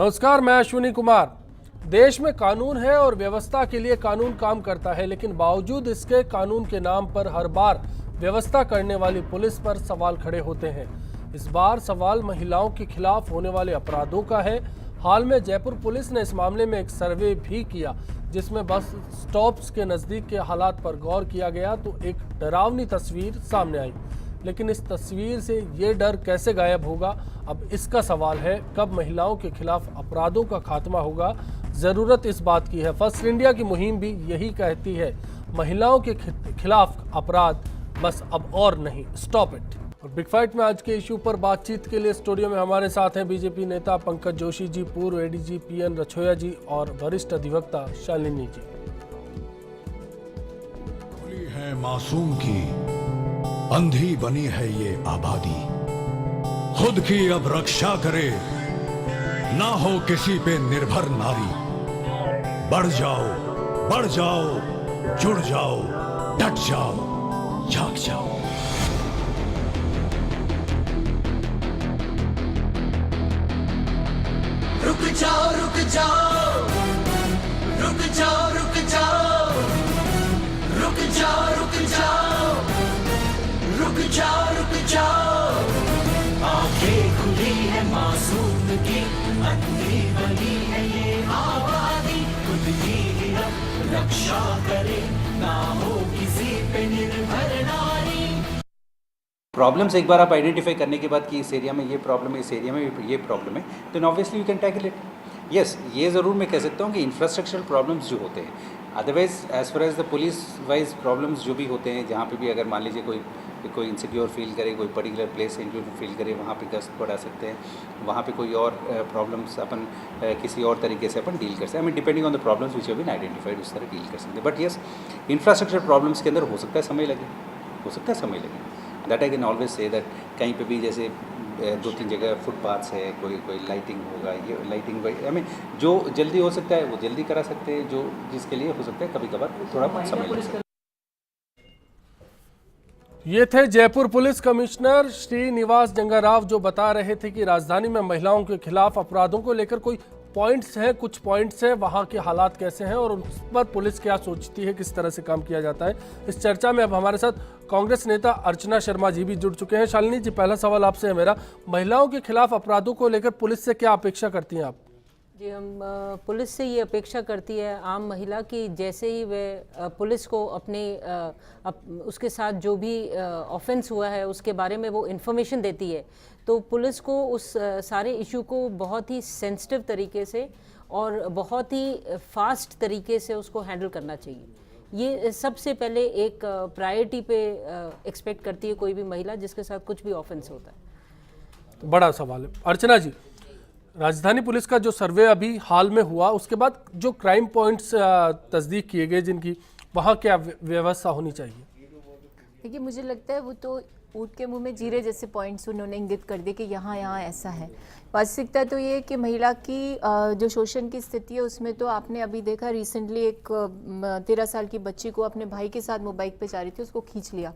नमस्कार, मैं अश्विनी कुमार। देश में कानून है और व्यवस्था के लिए कानून काम करता है, लेकिन बावजूद इसके कानून के नाम पर हर बार व्यवस्था करने वाली पुलिस पर सवाल खड़े होते हैं। इस बार सवाल महिलाओं के खिलाफ होने वाले अपराधों का है। हाल में जयपुर पुलिस ने इस मामले में एक सर्वे भी किया, जिसमें बस स्टॉप्स के नज़दीक के हालात पर गौर किया गया तो एक डरावनी तस्वीर सामने आई। लेकिन इस तस्वीर से ये डर कैसे गायब होगा, अब इसका सवाल है। कब महिलाओं के खिलाफ अपराधों का खात्मा होगा, ज़रूरत इस बात की है। फर्स्ट इंडिया की मुहिम भी यही कहती है, महिलाओं के खिलाफ अपराध बस अब और नहीं, स्टॉप इट। और बिग फाइट में आज के इशू पर बातचीत के लिए स्टूडियो में हमारे साथ हैं बीजेपी नेता पंकज जोशी जी, पूर्व एडीजी पीएन रछोया जी और वरिष्ठ अधिवक्ता शालिनी जी। खुली है मासूम की, अंधी बनी है ये आबादी। खुद की अब रक्षा करे, ना हो किसी पे निर्भर नारी। बढ़ जाओ, जुड़ जाओ, डट जाओ, जाग जाओ। रुक जाओ, रुक जाओ, रुक जाओ, रुक जाओ, रुक जाओ, रुक जाओ, रुक जाओ, रुक जाओ। आंखें खुली है मासूम की, अंधी बनी है ये आबादी। खुद की ही अब रक्षा करे, ना हो किसी पे निर्भर नारी। प्रॉब्लम्स एक बार आप आइडेंटिफाई करने के बाद कि इस एरिया में ये प्रॉब्लम है, इस एरिया में ये प्रॉब्लम है, तो obviously you can tackle it. Yes, ये ज़रूर मैं कह सकता हूँ कि इंफ्रास्ट्रक्चरल प्रॉब्लम्स जो होते हैं, otherwise as far as the police wise problems जो भी होते हैं, जहाँ पे भी अगर मान लीजिए कोई इनसिक्योर फील करे, कोई पर्टिकुलर प्लेस इनसिक्योर फील करे, वहाँ पे गश्त बढ़ा सकते हैं। वहाँ पे कोई और प्रॉब्लम्स अपन किसी और तरीके से अपन डील कर सकते हैं। I mean depending on the problems which have been identified, उस तरह डील कर सकते हैं। बट यस, इंफ्रास्ट्रक्चर प्रॉब्लम्स के अंदर हो सकता है समय लगे, that I can always say that. कहीं पे भी जैसे 2-3 जगह फुटपाथ्स है, कोई लाइटिंग होगा, ये लाइटिंग आई मीन जो जल्दी हो सकता है वो जल्दी करा सकते हैं, जो जिसके लिए हो सकता है कभी कभार थोड़ा समय लग सकता है। ये थे जयपुर पुलिस कमिश्नर श्रीनिवास जंगाराव, जो बता रहे थे कि राजधानी में महिलाओं के खिलाफ अपराधों को लेकर कोई पॉइंट्स हैं, कुछ पॉइंट्स हैं, वहाँ के हालात कैसे हैं और उस पर पुलिस क्या सोचती है, किस तरह से काम किया जाता है। इस चर्चा में अब हमारे साथ कांग्रेस नेता अर्चना शर्मा जी भी जुड़ चुके हैं। शालिनी जी, पहला सवाल आपसे है मेरा, महिलाओं के खिलाफ अपराधों को लेकर पुलिस से क्या अपेक्षा करती हैं आप? जी, हम पुलिस से ये अपेक्षा करती है आम महिला की, जैसे ही वे पुलिस को अपने उसके साथ जो भी ऑफेंस हुआ है उसके बारे में वो इन्फॉर्मेशन देती है, तो पुलिस को उस सारे इशू को बहुत ही सेंसिटिव तरीके से और बहुत ही फास्ट तरीके से उसको हैंडल करना चाहिए। ये सबसे पहले एक प्रायोरिटी पे एक्सपेक्ट करती है कोई भी महिला जिसके साथ कुछ भी ऑफेंस होता है। बड़ा सवाल है। अर्चना जी, राजधानी पुलिस का जो सर्वे अभी हाल में हुआ, उसके बाद जो क्राइम पॉइंट्स तस्दीक किए गए जिनकी, वहाँ क्या व्यवस्था होनी चाहिए? देखिए, मुझे लगता है वो तो ऊँट के मुंह में जीरे जैसे पॉइंट्स उन्होंने इंगित कर दिए कि यहाँ ऐसा है। वास्तविकता तो ये है कि महिला की जो शोषण की स्थिति है उसमें तो आपने अभी देखा, रिसेंटली एक 13 साल की बच्ची को अपने भाई के साथ वो बाइक पे जा रही थी, उसको खींच लिया,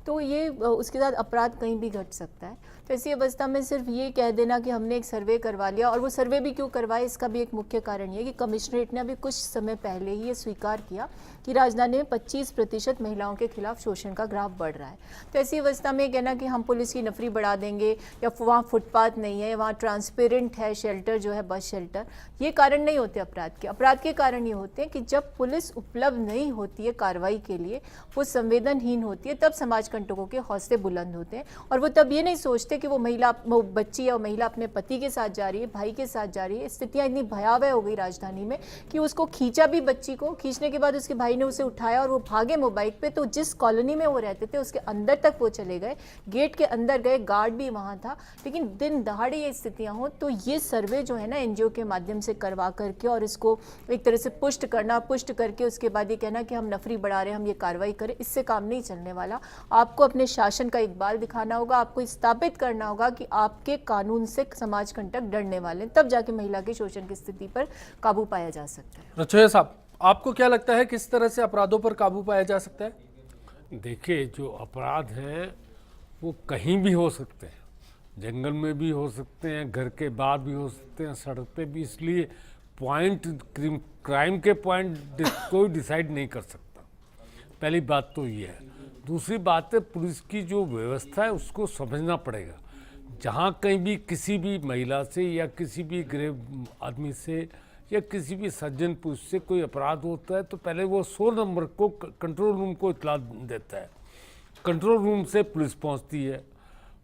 तो ये उसके साथ अपराध कहीं भी घट सकता है। तो ऐसी अवस्था में सिर्फ ये कह देना कि हमने एक सर्वे करवा लिया, और वो सर्वे भी क्यों करवाए, इसका भी एक मुख्य कारण ये कि कमिश्नरेट ने अभी कुछ समय पहले ही ये स्वीकार किया कि राजधानी में 25% महिलाओं के खिलाफ शोषण का ग्राफ बढ़ रहा है। तो ऐसी अवस्था में कहना कि हम पुलिस की नफरी बढ़ा देंगे या वहाँ फुटपाथ नहीं है, वहाँ ट्रांसपेरेंट है शेल्टर जो है, बस शेल्टर, ये कारण नहीं होते अपराध के। अपराध के कारण ये होते हैं कि जब पुलिस उपलब्ध नहीं होती है कार्रवाई के लिए, वो संवेदनहीन होती है, तब समाज कंटकों के हौसले बुलंद होते हैं। और वो तब ये नहीं सोचते कि वो बच्ची या महिला अपने पति के साथ जा रही है, भाई के साथ जा रही है। स्थितियाँ इतनी भयावह हो गई राजधानी में कि उसको खींचा भी, बच्ची को खींचने के बाद उसके भाई ने उसे उठाया और वो भागे मोबाइल पे, तो जिस कॉलोनी में वो रहते थे उसके अंदर तक वो चले गए, गेट के अंदर गए, गार्ड भी वहाँ था। लेकिन दिन दहाड़े ये स्थितियाँ हों, तो ये सर्वे जो है ना एनजीओ के माध्यम से करवा करके और इसको एक तरह से पुष्ट करके उसके बाद ये कहना कि हम नफरी बढ़ा रहे हैं, हम ये कार्रवाई करें, इससे काम नहीं चलने वाला। आपको अपने शासन का इकबाल दिखाना होगा, आपको स्थापित करना होगा कि आपके कानून से समाज कंटक डरने वाले, तब जाके महिला के शोषण की स्थिति पर काबू पाया जा सकता है। रछोया साहब, आपको क्या लगता है किस तरह से अपराधों पर काबू पाया जा सकता है? देखिए, जो अपराध हैं वो कहीं भी हो सकते हैं, जंगल में भी हो सकते हैं, घर के बाहर भी हो सकते हैं, सड़क पे भी। इसलिए पॉइंट क्राइम के पॉइंट कोई डिसाइड नहीं कर सकता। पहली बात तो ये है। दूसरी बात है, पुलिस की जो व्यवस्था है उसको समझना पड़ेगा। जहाँ कहीं भी किसी भी महिला से या किसी भी गरीब आदमी से या किसी भी सज्जन पुरुष से कोई अपराध होता है तो पहले वो 100 नंबर को कंट्रोल रूम को इत्तला देता है। कंट्रोल रूम से पुलिस पहुंचती है,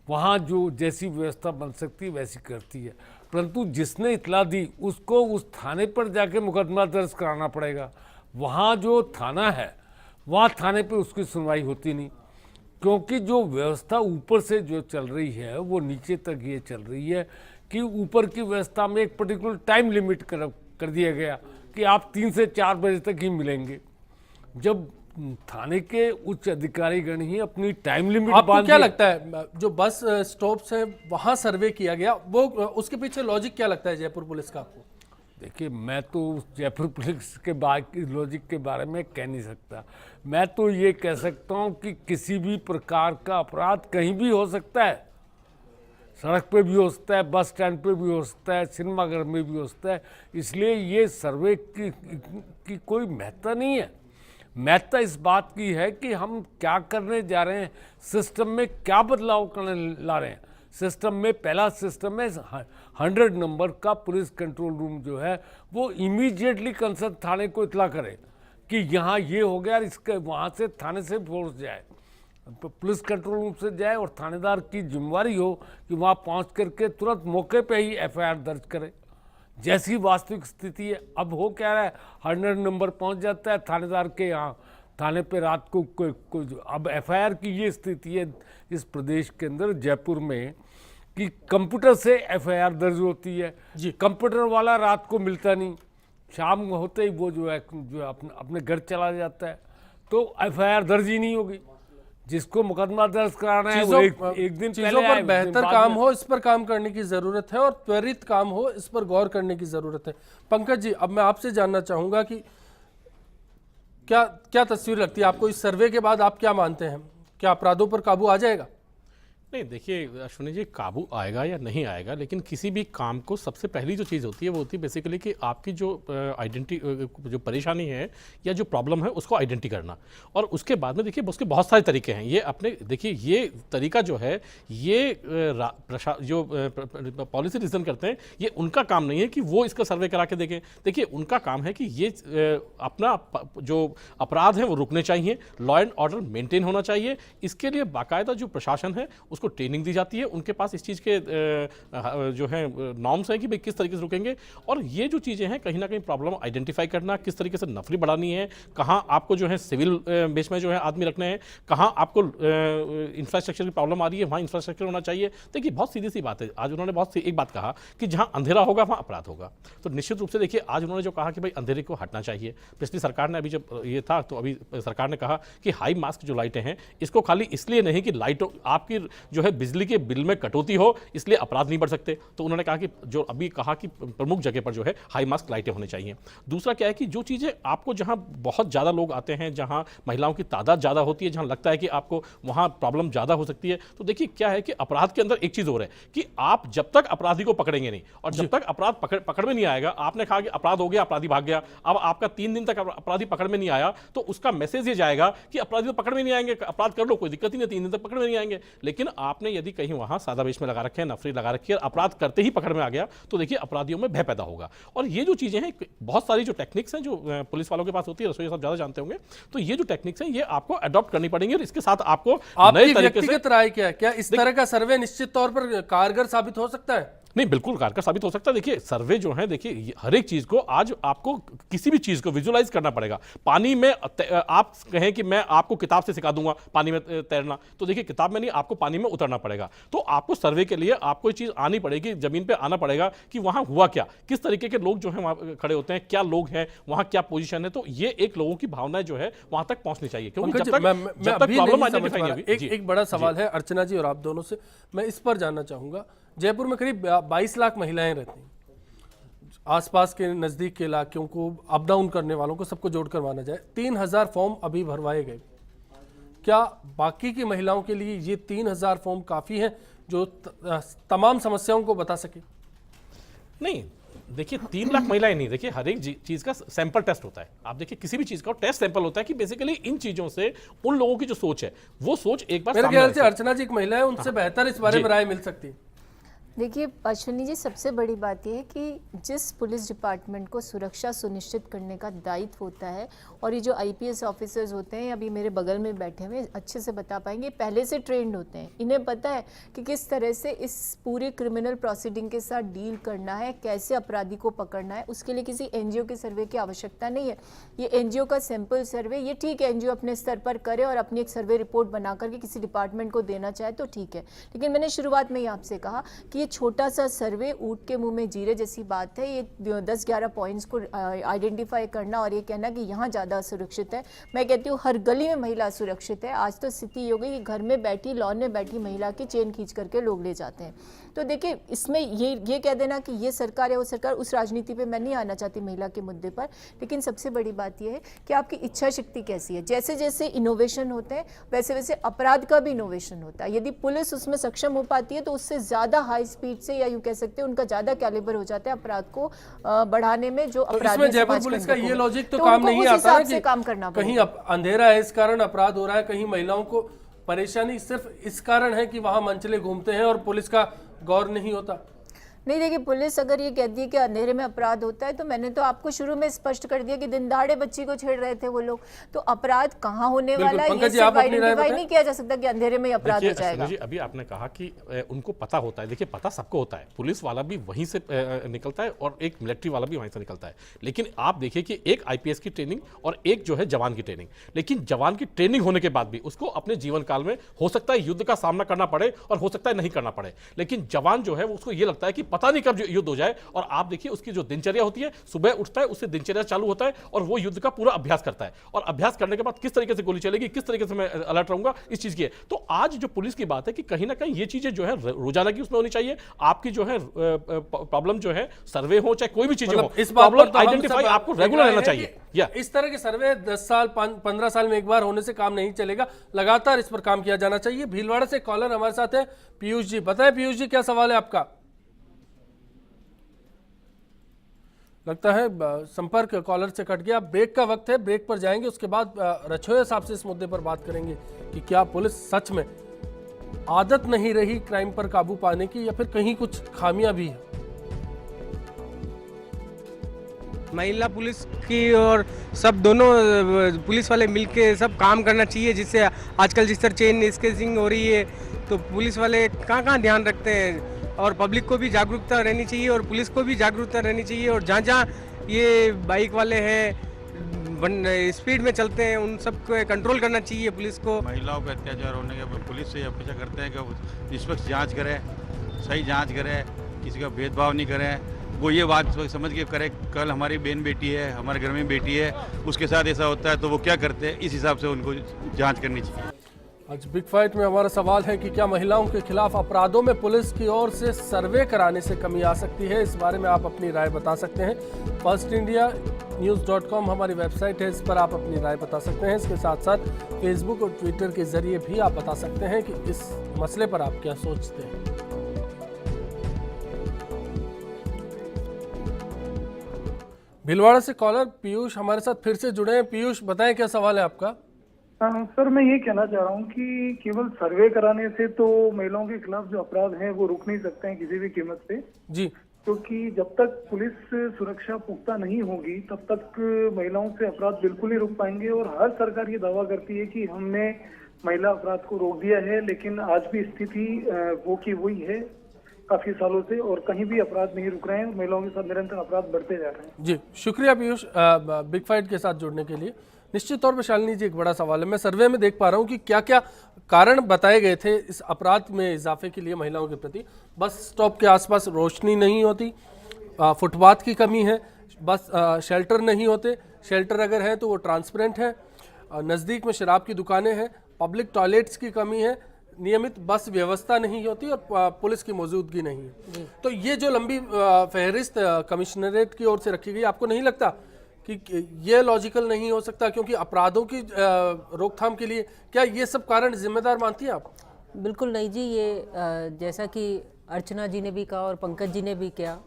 वहाँ जो जैसी व्यवस्था बन सकती है वैसी करती है। परंतु जिसने इत्तला दी उसको उस थाने पर जाके मुकदमा दर्ज कराना पड़ेगा। वहाँ जो थाना है वहाँ थाने पे उसकी सुनवाई होती नहीं, क्योंकि जो व्यवस्था ऊपर से जो चल रही है वो नीचे तक ये चल रही है कि ऊपर की व्यवस्था में एक पर्टिकुलर टाइम लिमिट कर दिया गया कि आप 3 से 4 बजे तक ही मिलेंगे। जब थाने के उच्च अधिकारीगण ही अपनी टाइम लिमिट आपको क्या लगता है जो बस स्टॉप से वहां सर्वे किया गया वो उसके पीछे लॉजिक क्या लगता है जयपुर पुलिस का आपको? देखिए, मैं तो जयपुर पुलिस के लॉजिक के बारे में कह नहीं सकता। मैं तो ये कह सकता हूँ कि किसी भी प्रकार का अपराध कहीं भी हो सकता है। सड़क पे भी हो सकता है, बस स्टैंड पे भी हो सकता है, सिनेमाघर में भी हो सकता है। इसलिए ये सर्वे की कोई महत्ता नहीं है। महत्ता इस बात की है कि हम क्या करने जा रहे हैं, सिस्टम में क्या बदलाव करने ला रहे हैं। सिस्टम में पहला सिस्टम है 100 नंबर का पुलिस कंट्रोल रूम जो है वो इमीडिएटली कंसर्न थाने को इत्तला करे कि यहाँ ये हो गया, इसके वहाँ से थाने से फोर्स जाए, पुलिस कंट्रोल रूम से जाए और थानेदार की जिम्मेवारी हो कि वहाँ पहुँच करके तुरंत मौके पे ही एफआईआर दर्ज करे जैसी वास्तविक स्थिति है। अब हो क्या रहा है, 100 नंबर पहुँच जाता है थानेदार के यहाँ, थाने पे रात को कोई अब एफआईआर की ये स्थिति है इस प्रदेश के अंदर जयपुर में कि कंप्यूटर से एफआईआर दर्ज होती है जी। कंप्यूटर वाला रात को मिलता नहीं, शाम होते ही वो जो है जो अपने घर चला जाता है, तो एफआईआर दर्ज ही नहीं होगी। जिसको मुकदमा दर्ज कराना है वो एक दिन चीजों पर बेहतर काम हो, इस पर काम करने की जरूरत है और त्वरित काम हो, इस पर गौर करने की जरूरत है। पंकज जी, अब मैं आपसे जानना चाहूंगा कि क्या तस्वीर लगती है आपको इस सर्वे के बाद? आप क्या मानते हैं, क्या अपराधों पर काबू आ जाएगा? नहीं, देखिए अश्विनी जी, काबू आएगा या नहीं आएगा, लेकिन किसी भी काम को सबसे पहली जो चीज़ होती है वो होती है बेसिकली कि आपकी जो जो परेशानी है या जो प्रॉब्लम है उसको आइडेंटिटी करना। और उसके बाद में देखिए उसके बहुत सारे तरीके हैं। ये अपने देखिए ये तरीका जो है ये जो पॉलिसी डिसीजन करते हैं ये उनका काम नहीं है कि वो इसका सर्वे करा के देखें। देखिए उनका काम है कि ये अपना जो अपराध है वो रुकने चाहिए, लॉ एंड ऑर्डर मेंटेन होना चाहिए। इसके लिए बाकायदा जो प्रशासन है उसको ट्रेनिंग दी जाती है, उनके पास इस चीज़ के जो है नॉर्म्स हैं कि भाई किस तरीके से रुकेंगे। और ये जो चीज़ें हैं कहीं ना कहीं प्रॉब्लम आइडेंटिफाई करना, किस तरीके से नफरी बढ़ानी है, कहाँ आपको जो है सिविल बेस में जो है आदमी रखने हैं, कहाँ आपको इंफ्रास्ट्रक्चर की प्रॉब्लम आ रही है वहाँ इंफ्रास्ट्रक्चर होना चाहिए। देखिए बहुत सीधी सी बात है, आज उन्होंने एक बात कहा कि जहाँ अंधेरा होगा वहाँ अपराध होगा। तो निश्चित रूप से देखिए आज उन्होंने जो कहा कि भाई अंधेरे को हटना चाहिए। पिछली सरकार ने अभी जब ये था तो अभी सरकार ने कहा कि हाई मास्क जो लाइटें हैं इसको खाली इसलिए नहीं कि लाइटों आपकी जो है बिजली के बिल में कटौती हो इसलिए अपराध नहीं बढ़ सकते। तो उन्होंने कहा कि जो अभी कहा कि प्रमुख जगह पर जो है हाई मास्क लाइटें होनी चाहिए। दूसरा क्या है कि जो चीज़ें आपको जहां बहुत ज़्यादा लोग आते हैं, जहां महिलाओं की तादाद ज़्यादा होती है, जहां लगता है कि आपको वहां प्रॉब्लम ज़्यादा हो सकती है, तो देखिए क्या है कि अपराध के अंदर एक चीज़ हो रहा है कि आप जब तक अपराधी को पकड़ेंगे नहीं और जब तक अपराध पकड़ में नहीं आएगा, आपने कहा कि अपराध हो गया, अपराधी भाग गया, अब आपका 3 दिन तक अपराधी पकड़ में नहीं आया तो उसका मैसेज ये जाएगा कि अपराधी तो पकड़ में नहीं आएंगे, अपराध कर लो कोई दिक्कत ही नहीं, 3 दिन तक पकड़ में नहीं आएंगे। लेकिन आपने यदि कहीं वहां सादा वेश में लगा रखे हैं, नफरी लगा रखी है, अपराध करते ही पकड़ में आ गया तो देखिए अपराधियों में भय पैदा होगा। और ये जो चीजें हैं, बहुत सारी जो टेक्निक्स हैं जो पुलिस वालों के पास होती है, रसोई साहब ज्यादा जानते होंगे, तो ये जो टेक्निक्स हैं ये आपको अडॉप्ट करनी पड़ेंगी और इसके साथ आपको नए तरीके से। व्यक्तिगत राय क्या है, क्या इस तरह का सर्वे निश्चित तौर पर कारगर साबित हो सकता है? नहीं, बिल्कुल कारगर साबित हो सकता है। देखिए सर्वे जो है, देखिए हर एक चीज को आज आपको किसी भी चीज को विजुअलाइज करना पड़ेगा। पानी में आप कहें कि मैं आपको किताब से सिखा दूंगा पानी में तैरना, तो देखिए किताब में नहीं, आपको पानी में उतरना पड़ेगा। तो आपको सर्वे के लिए आपको चीज आनी पड़ेगी, जमीन पे आना पड़ेगा कि वहां हुआ क्या, किस तरीके के लोग जो है वहां खड़े होते हैं, क्या लोग हैं वहां, क्या पोजीशन है। तो ये एक लोगों की भावनाएं जो है वहां तक पहुंचनी चाहिए, क्योंकि जब तक प्रॉब्लम आइडेंटिफाई नहीं होगी। एक बड़ा सवाल है अर्चना जी और आप दोनों से मैं इस पर जानना चाहूंगा। जयपुर में करीब 22 लाख महिलाएं रहती हैं, आसपास के नज़दीक के इलाकों को अप डाउन करने वालों को सबको जोड़कर माना जाए, 3000 फॉर्म अभी भरवाए गए। क्या बाकी की महिलाओं के लिए ये 3000 फॉर्म काफ़ी हैं जो तमाम समस्याओं को बता सके? नहीं, देखिए 3 लाख महिलाएं नहीं, देखिए हर एक चीज का सैंपल टेस्ट होता है। आप देखिए किसी भी चीज का टेस्ट सैंपल होता है कि बेसिकली इन चीजों से उन लोगों की जो सोच है वो सोच एक बार मेरे सामने ख्याल से आए। अर्चना जी एक महिला है, उनसे बेहतर इस बारे में राय मिल सकती है। देखिए अश्विनी जी, सबसे बड़ी बात यह है कि जिस पुलिस डिपार्टमेंट को सुरक्षा सुनिश्चित करने का दायित्व होता है, और ये जो आईपीएस ऑफिसर्स होते हैं अभी मेरे बगल में बैठे हुए अच्छे से बता पाएंगे, पहले से ट्रेंड होते हैं, इन्हें पता है कि किस तरह से इस पूरे क्रिमिनल प्रोसीडिंग के साथ डील करना है, कैसे अपराधी को पकड़ना है। उसके लिए किसी एनजीओ के सर्वे की आवश्यकता नहीं है। ये एनजीओ का सैंपल सर्वे, ये ठीक है एनजीओ अपने स्तर पर करे और अपनी एक सर्वे रिपोर्ट बना करके किसी डिपार्टमेंट को देना चाहे तो ठीक है, लेकिन मैंने शुरुआत में ही आपसे कहा कि छोटा सा सर्वे ऊंट के मुंह में जीरे जैसी बात है। ये 10-11 पॉइंट्स को आइडेंटिफाई करना और ये कहना कि यहाँ ज़्यादा सुरक्षित है, मैं कहती हूँ हर गली में महिला सुरक्षित है। आज तो स्थिति ये हो गई कि घर में बैठी, लॉन में बैठी महिला की चेन खींच करके लोग ले जाते हैं। तो देखिए इसमें ये कह देना कि ये सरकार है वो सरकार, उस राजनीति पे मैं नहीं आना चाहती महिला के मुद्दे पर, लेकिन सबसे बड़ी बात यह है कि आपकी इच्छा शक्ति कैसी है। जैसे जैसे इनोवेशन होते हैं वैसे वैसे अपराध का भी इनोवेशन होता है। यदि पुलिस उसमें सक्षम हो पाती है तो उससे ज़्यादा हाई स्पीड से, या यूँ कह सकते हैं उनका ज़्यादा कैलिबर हो जाता है अपराध को बढ़ाने में। जो अपराध इसमें जयपुर पुलिस का ये लॉजिक तो काम नहीं आता है कि कहीं अंधेरा है इस कारण अपराध हो रहा है, कहीं महिलाओं को परेशानी सिर्फ इस कारण है कि वहां मंचले घूमते हैं और पुलिस का गौर नहीं होता। नहीं देखिए, पुलिस अगर ये कहती है कि अंधेरे में अपराध होता है तो मैंने तो आपको शुरू में स्पष्ट कर दिया कि दिन दहाड़े बच्ची को छेड़ रहे थे वो लोग, तो अपराध कहाँ होने वाला है ये सिर्फ आइडेंटिफाई नहीं किया जा सकता कि अंधेरे में अपराध हो जाएगा। जी, अभी आपने कहा कि उनको पता होता है, देखिए पता सबको होता है, पुलिस वाला भी वहीं से निकलता है और एक मिलिट्री वाला भी वहीं से निकलता है। लेकिन आप देखिए कि एक आईपीएस की ट्रेनिंग और एक जो है जवान की ट्रेनिंग, लेकिन जवान की ट्रेनिंग होने के बाद भी उसको अपने जीवन काल में हो सकता है युद्ध का सामना करना पड़े और हो सकता है नहीं करना पड़े, लेकिन जवान जो है उसको ये लगता है कि पता नहीं कब युद्ध जाए। और आप देखिए उसकी जो दिनचर्या होती है, सुबह उठता है उससे दिनचर्या चालू होता है और वो युद्ध का पूरा अभ्यास करता है, और अभ्यास करने के बाद किस तरीके से गोली चलेगी, किस तरीके से मैं अलर्ट रहूंगा, इस चीज की है। तो आज जो पुलिस की बात है कि कहीं ना कहीं ये चीजें जो है रोजाना की उसमें होनी चाहिए। आपकी जो है प्रॉब्लम जो है सर्वे हो चाहे कोई भी चीजें हो, इस बात पर आइडेंटिफाई आपको रेगुलर रहना चाहिए। या इस तरह के सर्वे 10 साल 15 साल में एक बार होने से काम नहीं चलेगा, लगातार इस पर काम किया जाना चाहिए। भीलवाड़ा से कॉलर हमारे साथ है पीयूष जी। बताएं पीयूष जी, क्या सवाल है आपका? लगता है संपर्क कॉलर से कट गया। ब्रेक का वक्त है, ब्रेक पर जाएंगे, उसके बाद रछोया साहब से इस मुद्दे पर बात करेंगे कि क्या पुलिस सच में आदत नहीं रही क्राइम पर काबू पाने की, या फिर कहीं कुछ खामियां भी है। महिला पुलिस की और सब दोनों पुलिस वाले मिलके सब काम करना चाहिए, जिससे आजकल जिस तरह चेन स्केचिंग हो रही है तो पुलिस वाले कहाँ ध्यान रखते हैं, और पब्लिक को भी जागरूकता रहनी चाहिए और पुलिस को भी जागरूकता रहनी चाहिए। और जहाँ जहाँ ये बाइक वाले हैं स्पीड में चलते हैं उन सब को कंट्रोल करना चाहिए पुलिस को। महिलाओं पर अत्याचार होने के पुलिस से अपेक्षा करते हैं कि निष्पक्ष जांच करें, सही जांच करें, किसी का भेदभाव नहीं करें। वो ये बात समझ के करें कल हमारी बहन बेटी है, हमारे घर में बेटी है, उसके साथ ऐसा होता है तो वो क्या करते हैं, इस हिसाब से उनको जाँच करनी चाहिए। आज बिग फाइट में हमारा सवाल है कि क्या महिलाओं के खिलाफ अपराधों में पुलिस की ओर से सर्वे कराने से कमी आ सकती है। इस बारे में आप अपनी राय बता सकते हैं। firstindianews.com हमारी वेबसाइट है, इस पर आप अपनी राय बता सकते हैं। इसके साथ साथ फेसबुक और ट्विटर के जरिए भी आप बता सकते हैं कि इस मसले पर आप क्या सोचते हैं। भीलवाड़ा से कॉलर पीयूष हमारे साथ फिर से जुड़े हैं। पीयूष, बताएं क्या सवाल है आपका? सर, मैं ये कहना चाह रहा हूँ कि केवल सर्वे कराने से तो महिलाओं के खिलाफ जो अपराध हैं वो रुक नहीं सकते हैं किसी भी कीमत पे जी, क्योंकि जब तक पुलिस सुरक्षा पुख्ता नहीं होगी तब तक महिलाओं से अपराध बिल्कुल ही रुक पाएंगे। और हर सरकार ये दावा करती है कि हमने महिला अपराध को रोक दिया है, लेकिन आज भी स्थिति वो की वही है काफी सालों से, और कहीं भी अपराध नहीं रुक रहे हैं। महिलाओं के साथ निरंतर अपराध बढ़ते जा रहे हैं। जी, शुक्रिया पीयूष बिग फाइट के साथ जुड़ने के लिए। निश्चित तौर पर शालिनी जी, एक बड़ा सवाल है। मैं सर्वे में देख पा रहा हूँ कि क्या क्या कारण बताए गए थे इस अपराध में इजाफे के लिए महिलाओं के प्रति। बस स्टॉप के आसपास रोशनी नहीं होती, फुटपाथ की कमी है, बस शेल्टर नहीं होते, शेल्टर अगर है तो वो ट्रांसपेरेंट है, नज़दीक में शराब की दुकानें हैं, पब्लिक टॉयलेट्स की कमी है, नियमित बस व्यवस्था नहीं होती और पुलिस की मौजूदगी नहीं है। तो ये जो लंबी फहरिस्त कमिश्नरेट की ओर से रखी गई, आपको नहीं लगता कि ये लॉजिकल नहीं हो सकता? क्योंकि अपराधों की रोकथाम के लिए क्या ये सब कारण जिम्मेदार मानती हैं आप? बिल्कुल नहीं जी, ये जैसा कि अर्चना जी ने भी कहा और पंकज जी ने भी किया,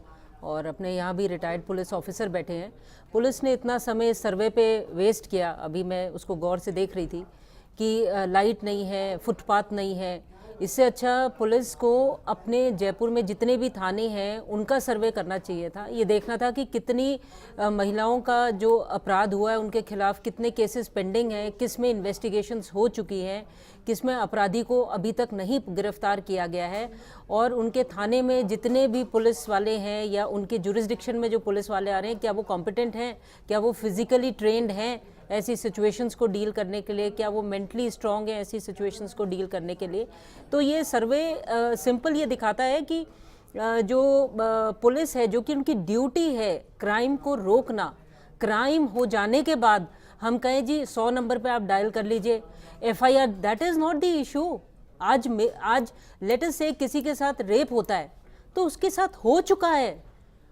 और अपने यहाँ भी रिटायर्ड पुलिस ऑफिसर बैठे हैं। पुलिस ने इतना समय इस सर्वे पे वेस्ट किया, अभी मैं उसको गौर से देख रही थी कि लाइट नहीं है, फुटपाथ नहीं है। इससे अच्छा पुलिस को अपने जयपुर में जितने भी थाने हैं उनका सर्वे करना चाहिए था। ये देखना था कि कितनी महिलाओं का जो अपराध हुआ है उनके खिलाफ कितने केसेस पेंडिंग हैं, किस में इन्वेस्टिगेशंस हो चुकी हैं, किस में अपराधी को अभी तक नहीं गिरफ्तार किया गया है, और उनके थाने में जितने भी पुलिस वाले हैं या उनके जुरिस्डिक्शन में जो पुलिस वाले आ रहे हैं क्या वो कॉम्पिटेंट हैं, क्या वो फिजिकली ट्रेंड हैं ऐसी सिचुएशंस को डील करने के लिए, क्या वो मेंटली स्ट्रांग है ऐसी सिचुएशंस को डील करने के लिए। तो ये सर्वे सिंपल ये दिखाता है कि जो पुलिस है, जो कि उनकी ड्यूटी है क्राइम को रोकना, क्राइम हो जाने के बाद हम कहें जी 100 नंबर पे आप डायल कर लीजिए FIR, that is not the issue. आज लेट अस से किसी के साथ रेप होता है तो उसके साथ हो चुका है,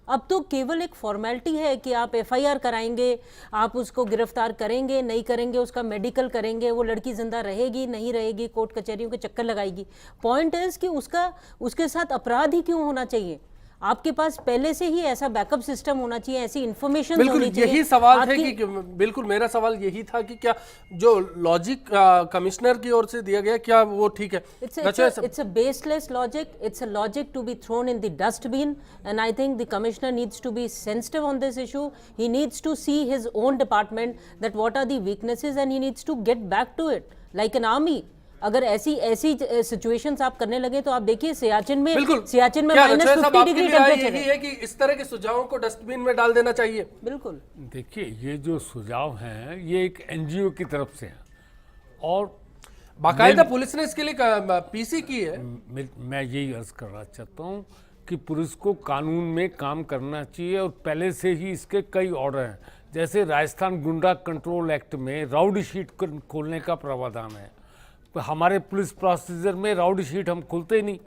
अब तो केवल एक फॉर्मेलिटी है कि आप FIR कराएंगे, आप उसको गिरफ्तार करेंगे नहीं करेंगे, उसका मेडिकल करेंगे, वो लड़की जिंदा रहेगी नहीं रहेगी, कोर्ट कचहरियों के चक्कर लगाएगी। पॉइंट इज कि उसके साथ अपराध ही क्यों होना चाहिए? आपके पास पहले से ही ऐसा बैकअप सिस्टम होना चाहिए, ऐसी इन्फॉर्मेशन बिल्कुल होनी चाहिए। यही सवाल है कि बिल्कुल मेरा सवाल यही था कि क्या जो लॉजिक कमिश्नर की ओर से दिया गया क्या वो ठीक है? It's a baseless logic. It's a logic to be thrown in the dustbin, and I think the commissioner needs to be sensitive on this issue. He needs to see his own department that what are the weaknesses, and he needs to get back to it like an army. अगर ऐसी situations आप करने लगे तो आप देखिए सियाचिन में -50 degree temperature यही है कि इस तरह के सुझावों को डस्टबिन में डाल देना चाहिए। बिल्कुल देखिए ये जो सुझाव हैं ये एक NGO की तरफ से हैं और बाकायदा पुलिस ने इसके लिए PC की है। मैं यही अर्ज करना चाहता हूँ कि पुलिस को कानून में काम करना चाहिए और पहले से ही इसके कई ऑर्डर हैं। जैसे राजस्थान गुंडा कंट्रोल एक्ट में राउडी शीट खोलने का प्रावधान है, हमारे पुलिस प्रोसीजर में राउडी शीट हम खोलते ही नहीं।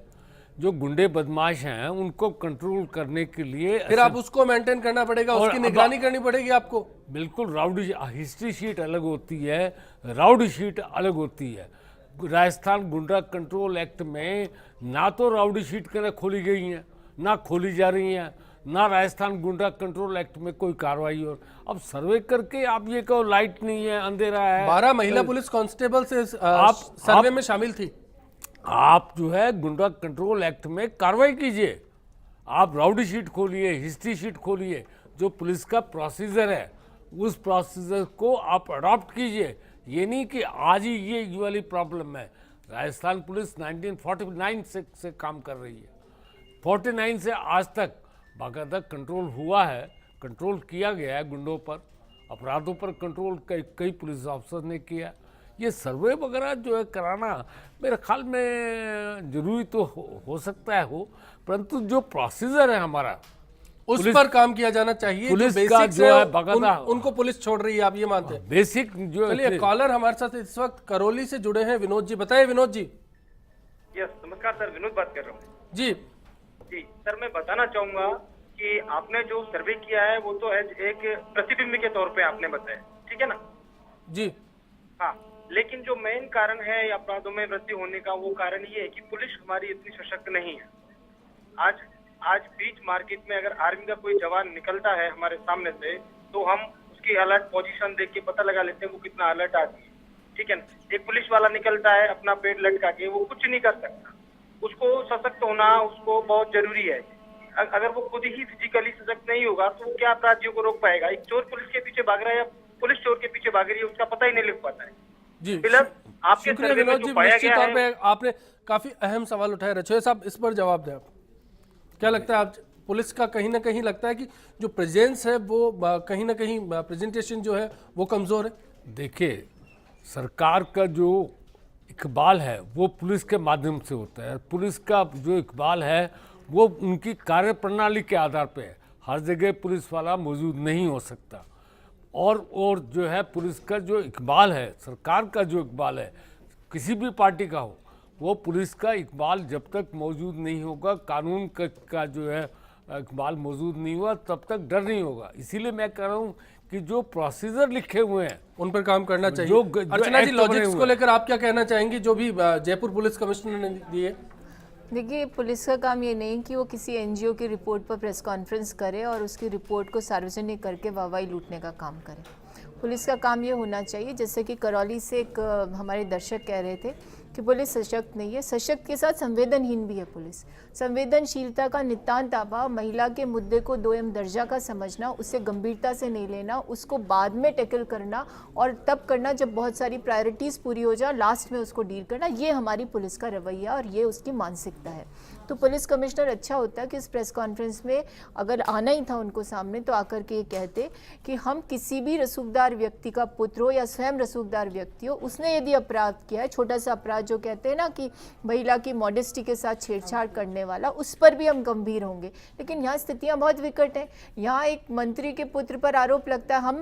जो गुंडे बदमाश हैं उनको कंट्रोल करने के लिए फिर आप उसको मेंटेन करना पड़ेगा, उसकी निगरानी करनी पड़ेगी आपको। बिल्कुल, राउडी हिस्ट्री शीट अलग होती है, राउडी शीट अलग होती है। राजस्थान गुंडा कंट्रोल एक्ट में ना तो राउडी शीट खोली गई हैं, ना खोली जा रही हैं, ना राजस्थान गुंडा कंट्रोल एक्ट में कोई कार्रवाई। और अब सर्वे करके आप ये कहो लाइट नहीं है, अंधेरा है। 12 महिला पुलिस कांस्टेबल से आप सर्वे में शामिल थी। आप जो है गुंडा कंट्रोल एक्ट में कार्रवाई कीजिए, आप राउडी शीट खोलिए, हिस्ट्री शीट खोलिए। जो पुलिस का प्रोसीजर है उस प्रोसीजर को आप अडॉप्ट कीजिए। ये नहीं कि आज ही ये वाली प्रॉब्लम है। राजस्थान पुलिस 1949 से काम कर रही है, 49 से आज तक बाकायदा कंट्रोल हुआ है, कंट्रोल किया गया है गुंडों पर, अपराधों पर कंट्रोल कई पुलिस ऑफिसर ने किया। ये सर्वे वगैरह जो है कराना मेरे ख्याल में जरूरी तो हो सकता है हो, परंतु जो प्रोसीजर है हमारा उस पर काम किया जाना चाहिए। पुलिस का जो है बाकायदा उनको पुलिस छोड़ रही है, आप ये मानते हैं? बेसिक जो चलिए कॉलर हमारे साथ इस वक्त करौली से जुड़े हैं, विनोद जी। बताइए विनोद जी। यस नमस्कार सर, विनोद बात कर रहा हूँ। जी सर, मैं बताना चाहूंगा कि आपने जो सर्वे किया है वो तो एक प्रतिबिंब के तौर पे आपने बताया, ठीक है ना जी? हाँ, लेकिन जो मेन कारण है अपराधों में वृद्धि होने का वो कारण ये है कि पुलिस हमारी इतनी सशक्त नहीं है। आज बीच मार्केट में अगर आर्मी का कोई जवान निकलता है हमारे सामने से तो हम उसकी अलर्ट पोजीशन देख के पता लगा लेते हैं वो कितना अलर्ट आती है, ठीक है ना। एक पुलिस वाला निकलता है अपना पेट लटका के, वो कुछ नहीं कर सकता। उसको सशक्त होना उसको बहुत जरूरी है। अगर वो खुद ही फिजिकली सशक्त नहीं होगा तो वो क्या अपराधियों को रोक पाएगा? एक चोर पुलिस के पीछे भाग रहा है या पुलिस चोर के पीछे भाग रही है, उसका पता ही नहीं लग पाता है। जी आपके सर्वे में जो पाया गया है, आपने काफी अहम सवाल उठाया। रचोया साहब इस पर जवाब दें आप। क्या लगता है आप पुलिस का कहीं ना कहीं लगता है कि जो प्रेजेंस है वो कहीं ना कहीं प्रेजेंटेशन जो है वो कमजोर है? देखिए, सरकार का जो इकबाल है वो पुलिस के माध्यम से होता है। पुलिस का जो इकबाल है वो उनकी कार्यप्रणाली के आधार पे है। हर जगह पुलिस वाला मौजूद नहीं हो सकता। और जो है पुलिस का जो इकबाल है, सरकार का जो इकबाल है, किसी भी पार्टी का हो, वो पुलिस का इकबाल जब तक मौजूद नहीं होगा, कानून का जो है इकबाल मौजूद नहीं हुआ, तब तक डर नहीं होगा। इसीलिए मैं कह रहा हूँ कि जो प्रोसीजर लिखे हुए हैं उन पर काम करना चाहिए। जो अर्चना जी, एक्ट बने लॉजिक्स हुए को लेकर आप क्या कहना चाहेंगी, जो भी जयपुर पुलिस कमिश्नर ने दिए? देखिए, पुलिस का काम ये नहीं कि वो किसी एनजीओ की रिपोर्ट पर प्रेस कॉन्फ्रेंस करे और उसकी रिपोर्ट को सार्वजनिक करके वाहवाही लूटने का काम करे। पुलिस का काम ये होना चाहिए, जैसे कि करौली से एक हमारे दर्शक कह रहे थे कि पुलिस सशक्त नहीं है, सशक्त के साथ संवेदनहीन भी है पुलिस। संवेदनशीलता का नितांत अभाव, महिला के मुद्दे को 2M दर्जा का समझना, उसे गंभीरता से नहीं लेना, उसको बाद में टैकल करना और तब करना जब बहुत सारी प्रायोरिटीज़ पूरी हो जाए, लास्ट में उसको डील करना, ये हमारी पुलिस का रवैया और ये उसकी मानसिकता है। तो पुलिस कमिश्नर अच्छा होता है कि इस प्रेस कॉन्फ्रेंस में अगर आना ही था उनको सामने तो आकर के ये कहते कि हम किसी भी रसूखदार व्यक्ति का पुत्र हो या स्वयं रसूखदार व्यक्ति हो, उसने यदि अपराध किया है, छोटा सा अपराध जो कहते हैं ना कि महिला की मॉडेस्टी के साथ छेड़छाड़ करने वाला, उस पर भी हम गंभीर होंगे। लेकिन यहाँ स्थितियाँ बहुत विकट हैं। यहाँ एक मंत्री के पुत्र पर आरोप लगता है।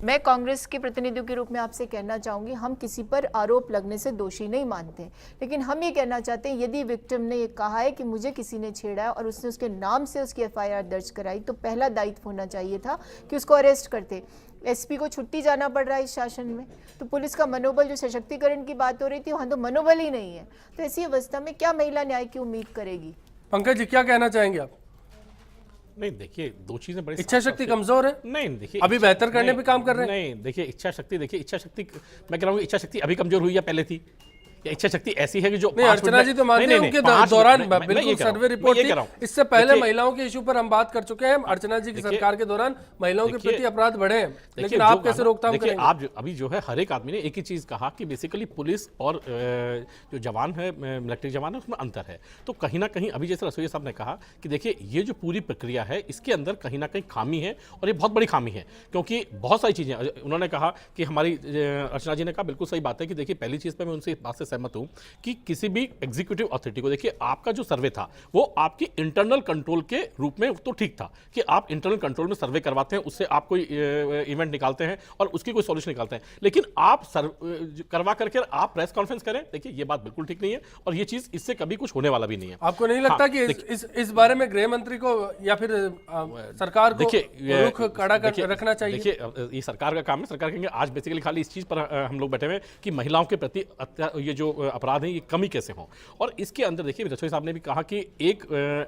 मैं कांग्रेस के प्रतिनिधियों के रूप में आपसे कहना चाहूँगी, हम किसी पर आरोप लगने से दोषी नहीं मानते, लेकिन हम ये कहना चाहते हैं यदि विक्टिम ने ये कहा है कि मुझे किसी ने छेड़ा है और उसने उसके नाम से उसकी FIR दर्ज कराई, तो पहला दायित्व होना चाहिए था कि उसको अरेस्ट करते। SP को छुट्टी जाना पड़ रहा है इस शासन में, तो पुलिस का मनोबल, जो सशक्तिकरण की बात हो रही थी, वहाँ तो मनोबल ही नहीं है। तो ऐसी अवस्था में क्या महिला न्याय की उम्मीद करेगी? पंकज जी, क्या कहना चाहेंगे आप? नहीं, देखिए, दो चीजें बड़ी इच्छा शक्ति कमजोर है। नहीं, देखिए, अभी बेहतर करने पे काम कर रहे हैं। नहीं, देखिए, इच्छा शक्ति, मैं कह रहा हूँ इच्छा शक्ति अभी कमजोर हुई या पहले थी? या इच्छा शक्ति ऐसी है कि जो नहीं, अर्चना जी तो मानते हैं उनके दौरान बिल्कुल सर्वे रिपोर्ट थी। इससे पहले महिलाओं के इशू पर हम बात कर चुके हैं। अर्चना जी की सरकार के दौरान महिलाओं के प्रति अपराध बढ़े हैं, लेकिन आप कैसे रोकथाम करेंगे? आप अभी जो है हर एक आदमी ने एक ही चीज कहा कि बेसिकली पुलिस और जो जवान है, मिलिट्री जवान है, उसमें अंतर है। तो कहीं ना कहीं अभी जैसे रसोइया साहब ने कहा कि देखिए, ये जो पूरी प्रक्रिया है इसके अंदर कहीं ना कहीं खामी है और ये बहुत बड़ी खामी है, क्योंकि बहुत सारी चीजें उन्होंने कहा कि हमारी अर्चना जी ने कहा, बिल्कुल सही बात है कि देखिए, पहली चीज पर मैं उनसे इस बात से सहमत हूं कि किसी भी एग्जीक्यूटिव अथॉरिटी को, देखिए, आपका जो सर्वे था वो आपकी इंटरनल कंट्रोल के रूप में तो ठीक था कि आप इंटरनल कंट्रोल में सर्वे करवाते हैं, उससे आप कोई इवेंट निकालते हैं और उसकी कोई सॉल्यूशन निकालते हैं, लेकिन आप करवा करके आप प्रेस कॉन्फ्रेंस करें, देखिए, ये बात बिल्कुल ठीक नहीं है और ये चीज इससे कभी कुछ होने वाला भी नहीं है। आपको नहीं लगता कि इस बारे में गृह मंत्री को या फिर सरकार को रुख कड़ा रखना चाहिए? देखिए, ये सरकार का काम है। सरकार कहेंगे आज बेसिकली खाली इस चीज पर हम लोग बैठे हुए कि महिलाओं के प्रति ये जो अपराध है ये कमी कैसे हो, और इसके अंदर देखिए, रसोई साहब ने भी कहा कि एक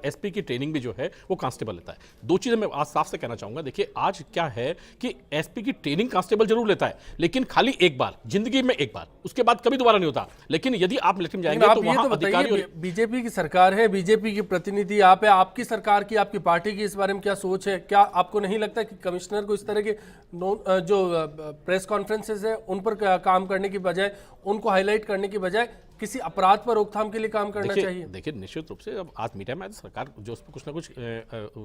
SP की ट्रेनिंग भी जो है वो कांस्टेबल लेता है। दो चीजें मैं आज साफ से कहना चाहूंगा। देखिए, आज क्या है कि SP की ट्रेनिंग कांस्टेबल जरूर लेता है, लेकिन खाली एक बार जिंदगी में, एक बार, उसके बाद कभी दोबारा नहीं होता। लेकिन यदि आप मिलिट्री में जाएंगे तो वहां अधिकारी, बीजेपी की सरकार है, बीजेपी की प्रतिनिधि आप है, आपकी सरकार की, आपकी पार्टी की इस बारे में क्या सोच है? क्या आपको नहीं लगता कि कमिश्नर को इस तरह के जो प्रेस कॉन्फ्रेंसेस है उन पर काम करने की बजाय, उनको हाईलाइट करने की बजाय किसी अपराध पर रोकथाम के लिए काम करना चाहिए? देखिए, निश्चित रूप से अब आज मीडिया में सरकार जो उस पर कुछ ना कुछ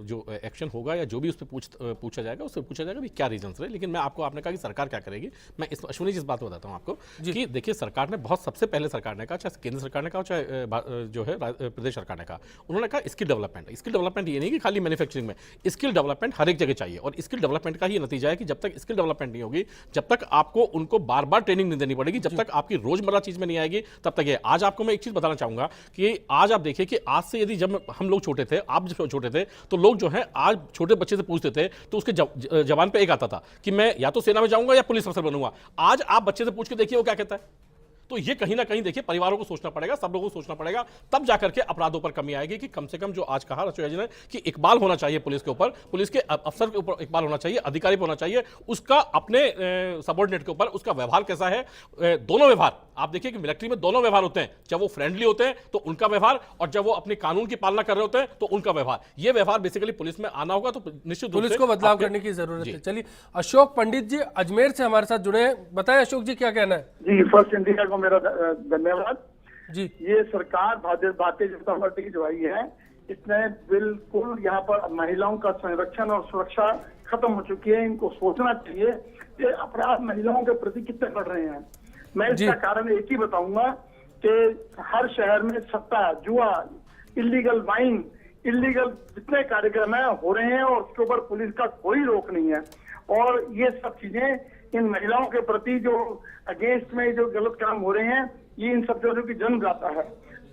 जो एक्शन होगा या जो भी उस पर पूछा जाएगा, उससे पूछा जाएगा भी क्या रीजंस रहे। लेकिन मैं आपने कहा कि सरकार क्या करेगी, मैं इस अश्विनी जी इस बात को बताता हूँ आपको कि देखिए, सरकार ने बहुत, सबसे पहले सरकार ने कहा, चाहे केंद्र सरकार ने कहा, चाहे जो है प्रदेश सरकार ने कहा, उन्होंने कहा स्किल डेवलपमेंट। स्किल डेवलपमेंट ये नहीं कि खाली मैन्युफैक्चरिंग में, स्किल डेवलपमेंट हर एक जगह चाहिए। और स्किल डेवलपमेंट का ही नतीजा है कि जब तक स्किल डेवलपमेंट नहीं होगी, जब तक आपको उनको बार बार ट्रेनिंग नहीं देनी पड़ेगी, जब तक आपकी रोजमर्रा चीज में नहीं आएगी, तब तक ये। आज आपको मैं चीज बताना चाहूंगा कि आज आप देखिए कि आज से यदि जब हम लोग छोटे थे, आप जब छोटे थे, तो लोग जो है आज छोटे बच्चे से पूछते थे तो उसके जवान पे एक आता था कि मैं या तो सेना में जाऊंगा या पुलिस अफसर बनूंगा। आज आप बच्चे से पूछ के देखिए वो क्या कहता है। तो ये कहीं ना कहीं देखिए, परिवारों को सोचना पड़ेगा, सब लोगों को सोचना पड़ेगा, तब जाकर के अपराधों पर कमी आएगी कि कम से कम जो आज कहा रसोइया जी ने कि इकबाल होना चाहिए पुलिस के ऊपर, पुलिस के अफसर के ऊपर इकबाल होना चाहिए, अधिकारी पर होना चाहिए, उसका अपने सबऑर्डिनेट के ऊपर उसका व्यवहार कैसा है। दोनों व्यवहार आप देखिए कि मिलिट्री में दोनों व्यवहार होते हैं, जब वो फ्रेंडली होते हैं तो उनका व्यवहार, और जब वो अपने कानून की पालना कर रहे होते हैं तो उनका व्यवहार। ये व्यवहार बेसिकली पुलिस में आना होगा, तो निश्चित पुलिस को बदलाव करने की जरूरत है। चलिए, अशोक पंडित जी अजमेर से हमारे साथ जुड़े हैं, बताएं अशोक जी क्या कहना है? जी, फर्स्ट इंडिया को मेरा धन्यवाद जी। ये सरकार भारतीय जनता पार्टी की जो आई है, इसने बिल्कुल यहाँ पर महिलाओं का संरक्षण और सुरक्षा खत्म हो चुकी है। इनको सोचना चाहिए कि अपराध महिलाओं के प्रति कितने बढ़ रहे हैं। मैं इसका कारण एक ही बताऊंगा कि हर शहर में सट्टा, जुआ, इलीगल वाइन, इलीगल जितने कार्यक्रम है हो रहे हैं और उसके ऊपर पुलिस का कोई रोक नहीं है। और ये सब चीजें इन महिलाओं के प्रति जो अगेंस्ट में जो गलत काम हो रहे हैं, ये इन सब चीजों की जन्म जाता है।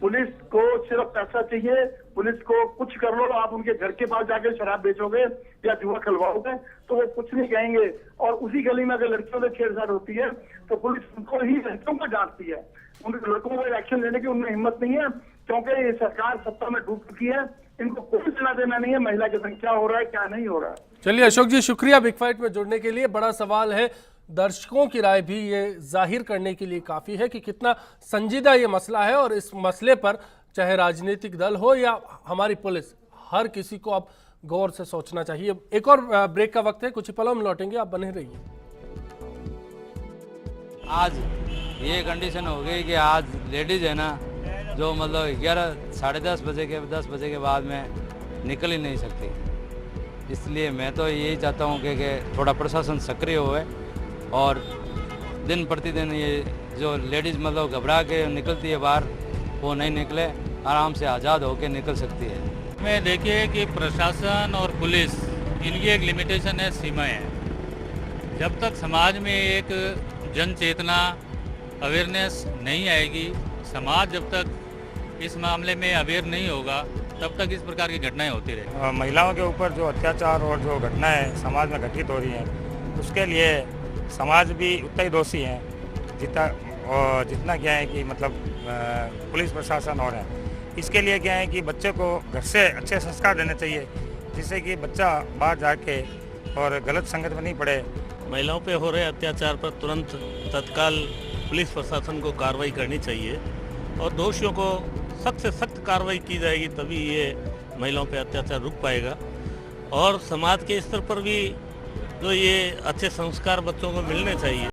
पुलिस को सिर्फ पैसा चाहिए, पुलिस को कुछ कर लो, आप उनके घर के पास जाकर शराब बेचोगे या जुआ खिलवाओगे तो वो कुछ नहीं कहेंगे। और उसी गली में अगर लड़कियों से छेड़छाड़ होती है तो पुलिस उनको ही लड़कियों को डांटती है, उन लड़कों को एक्शन लेने की उनमें हिम्मत नहीं है, क्योंकि ये सरकार सत्ता में डूब चुकी है, इनको कोई लेना देना नहीं है महिला की संख्या हो रहा है क्या नहीं हो रहा है। चलिए अशोक जी, शुक्रिया बिग फाइट में जुड़ने के लिए। बड़ा सवाल है, दर्शकों की राय भी ये जाहिर करने के लिए काफ़ी है कि कितना संजीदा ये मसला है, और इस मसले पर चाहे राजनीतिक दल हो या हमारी पुलिस, हर किसी को अब गौर से सोचना चाहिए। एक और ब्रेक का वक्त है, कुछ ही पलों में लौटेंगे, आप बने रहिए। आज ये कंडीशन हो गई कि आज लेडीज़ है ना, जो मतलब 11 साढ़े 10 बजे के बाद में निकल ही नहीं सकती। इसलिए मैं तो यही चाहता हूँ कि थोड़ा प्रशासन सक्रिय हुए और दिन प्रतिदिन ये जो लेडीज़ मतलब घबरा के निकलती है बाहर, वो नहीं निकले, आराम से आज़ाद होकर निकल सकती है। में देखिए कि प्रशासन और पुलिस, इनकी एक लिमिटेशन है, सीमाएं हैं। जब तक समाज में एक जन चेतना, अवेयरनेस नहीं आएगी, समाज जब तक इस मामले में अवेयर नहीं होगा, तब तक इस प्रकार की घटनाएं होती रहे। महिलाओं के ऊपर जो अत्याचार और जो घटनाएं समाज में घटित हो रही हैं, उसके समाज भी उतना ही दोषी है जितना क्या है कि मतलब पुलिस प्रशासन और है। इसके लिए क्या है कि बच्चे को घर से अच्छे संस्कार देने चाहिए, जिससे कि बच्चा बाहर जाके और गलत संगत में नहीं पड़े। महिलाओं पे हो रहे अत्याचार पर तुरंत तत्काल पुलिस प्रशासन को कार्रवाई करनी चाहिए और दोषियों को सख्त से सख्त कार्रवाई की जाएगी, तभी ये महिलाओं पे अत्याचार रुक पाएगा। और समाज के स्तर पर भी जो ये अच्छे संस्कार बच्चों को मिलने चाहिए।